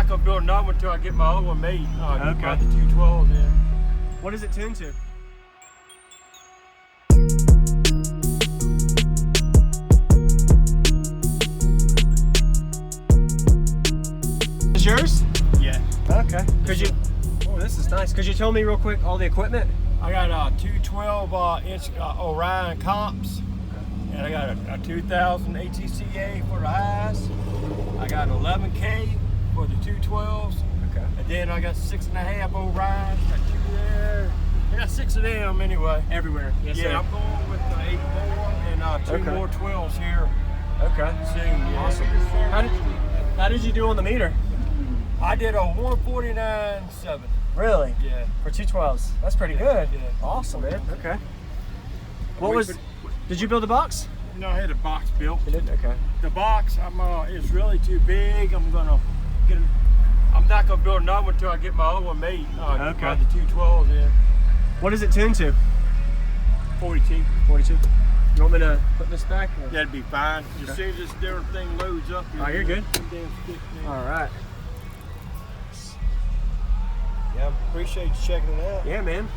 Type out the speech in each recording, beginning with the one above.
not gonna build another one until I get my other one made. Okay. Got the 212s in. What is it tuned to? Is yours? Yeah. Okay. Could you? Oh, this is nice. Could you tell me real quick all the equipment? I got 212 inch Orion comps, and I got a 2000 HCCA for the highs. I got 11K for the 212s. Okay. And then I got 6.5 Orions. Got 2 there. I got 6 of them anyway. Everywhere. Yes, Yeah, sir. I'm going with 8 more and 2 more 12s here Okay. soon. Yeah. Awesome. How did you do on the meter? I did a 149.7. Really? Yeah. For 212s. That's pretty good. Yeah. Awesome, man. Okay. Did you build a box? No, I had a box built. You did? Okay. The box, is really too big. I'm not gonna build another one until I get my other one made. Okay. Got the 212s in. What is it tuned to? 42. 42. You want me to put this back? Or? That'd be fine. As Okay. soon as this damn thing loads up. Oh, you're good. All right. Yeah, I appreciate you checking it out. Yeah, man.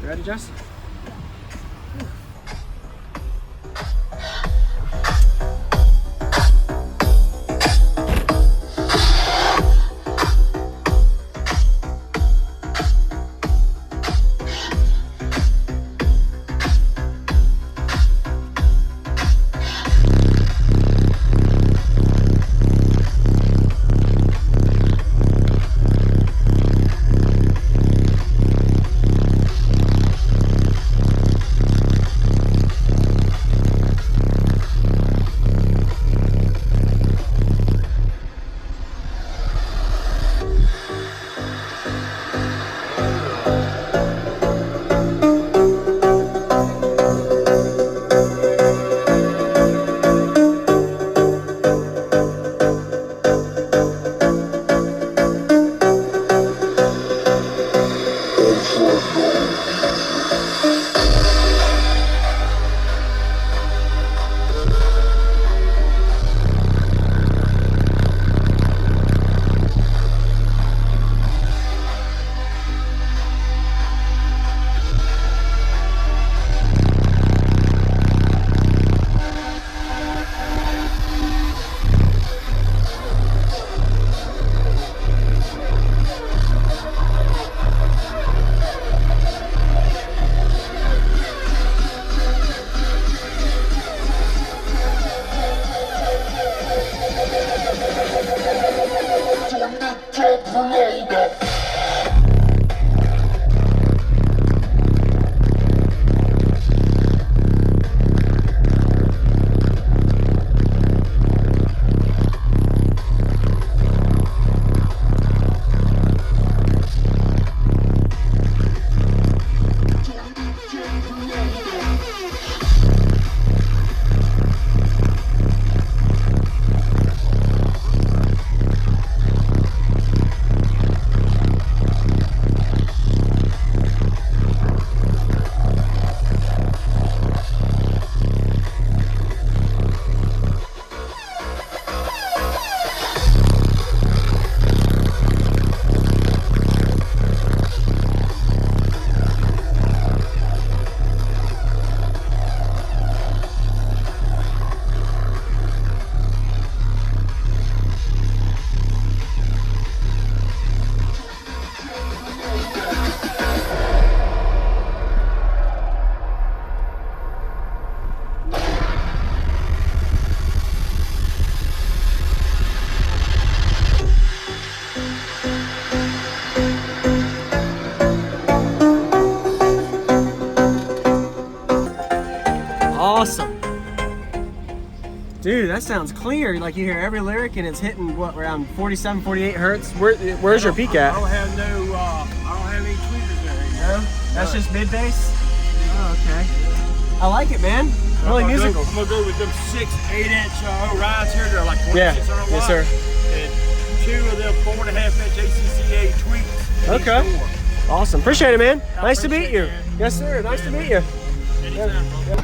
You ready, Jess? Awesome. Dude, that sounds clear. Like you hear every lyric and it's hitting what, around 47, 48 hertz. Where's your peak at? I don't have any tweeters there. No? That's just mid bass? Oh, okay. I like it, man. Really musical. I'm gonna go with them 6 8-inch Orions here. They're like 2600 watts. Yes, sir. And 2 of them 4.5-inch HCCA tweets. Okay. Awesome. Appreciate it, man. Nice to meet appreciate you. it, man. Yes, sir. Nice to meet you. Anytime, bro.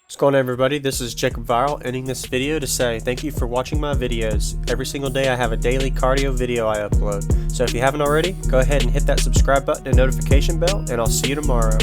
What's going on, everybody? This is JacobViral, ending this video to say thank you for watching my videos. Every single day I have a daily cardio video I upload. So if you haven't already, go ahead and hit that subscribe button and notification bell, and I'll see you tomorrow.